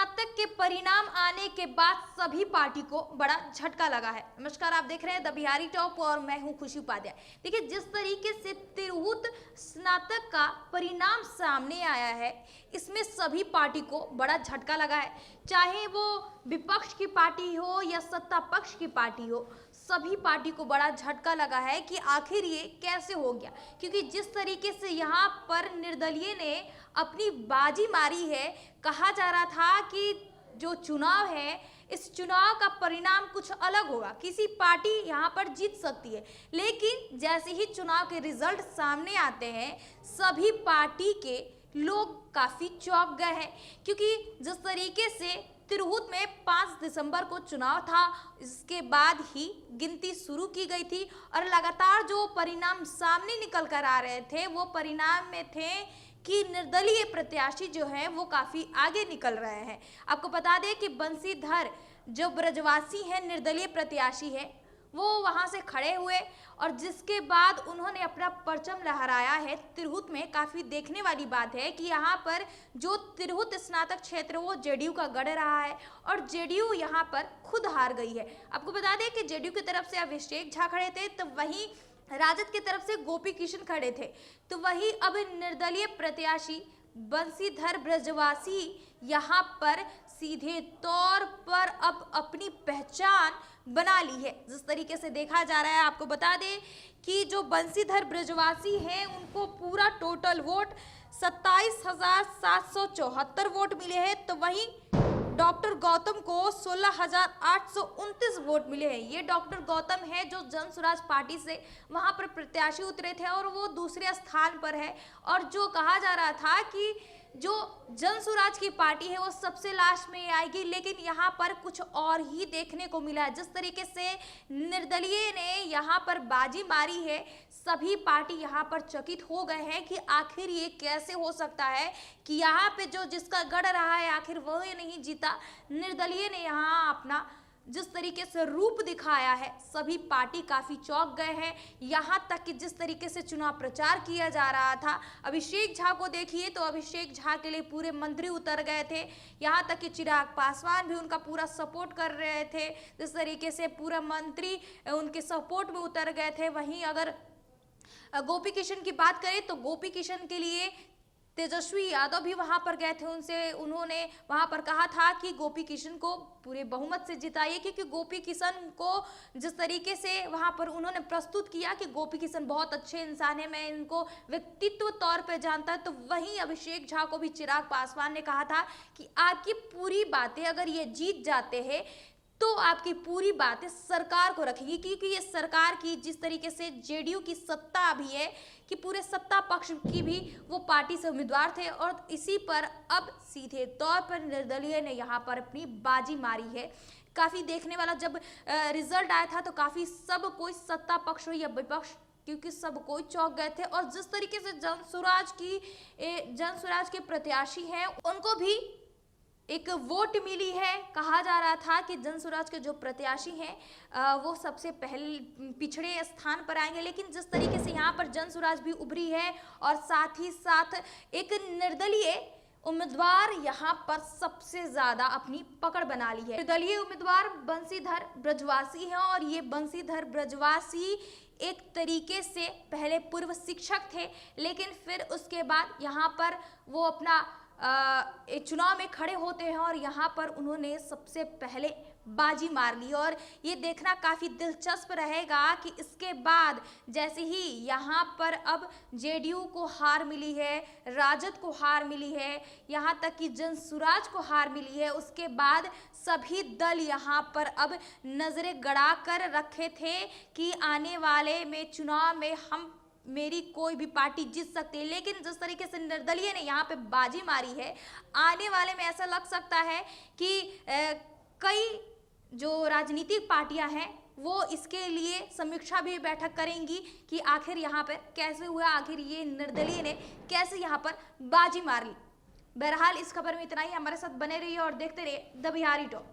स्नातक के परिणाम आने के बाद सभी पार्टी को बड़ा झटका लगा है। नमस्कार, आप देख रहे हैं द बिहारी टॉप और मैं हूं खुशी उपाध्याय। देखिए, जिस तरीके से तिरहुत स्नातक का परिणाम सामने आया है, इसमें सभी पार्टी को बड़ा झटका लगा है। चाहे वो विपक्ष की पार्टी हो या सत्ता पक्ष की पार्टी हो, सभी पार्टी को बड़ा झटका लगा है कि आखिर ये कैसे हो गया। क्योंकि जिस तरीके से यहाँ पर निर्दलीय ने अपनी बाजी मारी है, कहा जा रहा था कि जो चुनाव है, इस चुनाव का परिणाम कुछ अलग होगा, किसी पार्टी यहाँ पर जीत सकती है। लेकिन जैसे ही चुनाव के रिजल्ट सामने आते हैं, सभी पार्टी के लोग काफी चौंक गए हैं। क्योंकि जिस तरीके से तिरहुत में 5 दिसंबर को चुनाव था, इसके बाद ही गिनती शुरू की गई थी और लगातार जो परिणाम सामने निकल कर आ रहे थे, वो परिणाम में थे कि निर्दलीय प्रत्याशी जो है वो काफी आगे निकल रहे हैं। आपको बता दें कि बंसीधर जो ब्रजवासी है, निर्दलीय प्रत्याशी है, वो वहां से खड़े हुए और जिसके बाद उन्होंने अपना परचम लहराया है। तिरहुत में काफी देखने वाली बात है कि यहाँ पर जो तिरहुत स्नातक क्षेत्र वो जेडीयू का गढ़ रहा है और जेडीयू यहाँ पर खुद हार गई है। आपको बता दें कि जेडीयू की तरफ से अभिषेक झा खड़े थे, तो वहीं राजद की तरफ से गोपी किशन खड़े थे। तो वही अब निर्दलीय प्रत्याशी बंसीधर ब्रजवासी यहाँ पर सीधे तौर पर अब अपनी पहचान बना ली है। जिस तरीके से देखा जा रहा है, आपको बता दें कि जो बंसीधर ब्रजवासी हैं, उनको पूरा टोटल वोट 27,774 वोट मिले हैं। तो वहीं डॉक्टर गौतम को 16,829 वोट मिले हैं। ये डॉक्टर गौतम है जो जन स्वराज पार्टी से वहां पर प्रत्याशी उतरे थे और वो दूसरे स्थान पर है। और जो कहा जा रहा था कि जो जन स्वराज की पार्टी है वो सबसे लास्ट में आएगी, लेकिन यहाँ पर कुछ और ही देखने को मिला है। जिस तरीके से निर्दलीय ने यहाँ पर बाजी मारी है, सभी पार्टी यहाँ पर चकित हो गए हैं कि आखिर ये कैसे हो सकता है कि यहाँ पे जो जिसका गढ़ रहा है, आखिर वह नहीं जीता। निर्दलीय ने यहाँ अपना जिस तरीके से रूप दिखाया है, सभी पार्टी काफी चौंक गए हैं। यहाँ तक कि जिस तरीके से चुनाव प्रचार किया जा रहा था, अभिषेक झा को देखिए तो अभिषेक झा के लिए पूरे मंत्री उतर गए थे। यहाँ तक कि चिराग पासवान भी उनका पूरा सपोर्ट कर रहे थे। जिस तरीके से पूरा मंत्री उनके सपोर्ट में उतर गए थे। वहीं अगर गोपी किशन की बात करें तो गोपी किशन के लिए तेजस्वी यादव भी वहां पर गए थे। उन्होंने वहां पर कहा था कि गोपी किशन को पूरे बहुमत से जिताइए, क्योंकि गोपी किशन को जिस तरीके से वहां पर उन्होंने प्रस्तुत किया कि गोपी किशन बहुत अच्छे इंसान है, मैं इनको व्यक्तित्व तौर पे जानता है। तो वहीं अभिषेक झा को भी चिराग पासवान ने कहा था कि आपकी पूरी बातें अगर ये जीत जाते हैं तो आपकी पूरी बातें सरकार को रखेगी, क्योंकि ये सरकार की जिस तरीके से जेडीयू की सत्ता भी है कि पूरे सत्ता पक्ष की भी वो पार्टी से उम्मीदवार थे और इसी पर अब सीधे तौर पर निर्दलीय ने यहाँ पर अपनी बाजी मारी है। काफ़ी देखने वाला जब रिजल्ट आया था तो काफ़ी सब कोई सत्ता पक्ष हो या विपक्ष, क्योंकि सब कोई चौंक गए थे। और जिस तरीके से जन स्वराज के प्रत्याशी हैं, उनको भी एक वोट मिली है। कहा जा रहा था कि जन स्वराज के जो प्रत्याशी हैं वो सबसे पहले पिछड़े स्थान पर आएंगे, लेकिन जिस तरीके से यहाँ पर जन स्वराज भी उभरी है और साथ ही साथ एक निर्दलीय उम्मीदवार यहाँ पर सबसे ज्यादा अपनी पकड़ बना ली है। निर्दलीय उम्मीदवार बंसीधर ब्रजवासी हैं और ये बंसीधर ब्रजवासी एक तरीके से पहले पूर्व शिक्षक थे, लेकिन फिर उसके बाद यहाँ पर वो अपना एक चुनाव में खड़े होते हैं और यहाँ पर उन्होंने सबसे पहले बाजी मार ली। और ये देखना काफ़ी दिलचस्प रहेगा कि इसके बाद जैसे ही यहाँ पर अब जेडीयू को हार मिली है, राजद को हार मिली है, यहाँ तक कि जन स्वराज को हार मिली है, उसके बाद सभी दल यहाँ पर अब नजरें गड़ा कर रखे थे कि आने वाले में चुनाव में मेरी कोई भी पार्टी जीत सकती है। लेकिन जिस तरीके से निर्दलीय ने यहाँ पे बाजी मारी है, आने वाले में ऐसा लग सकता है कि कई जो राजनीतिक पार्टियां हैं वो इसके लिए समीक्षा भी बैठक करेंगी कि आखिर यहाँ पर कैसे हुआ, आखिर ये निर्दलीय ने कैसे यहाँ पर बाजी मार ली। बहरहाल इस खबर में इतना ही। हमारे साथ बने रहिए और देखते रहिए द बिहारी टॉप।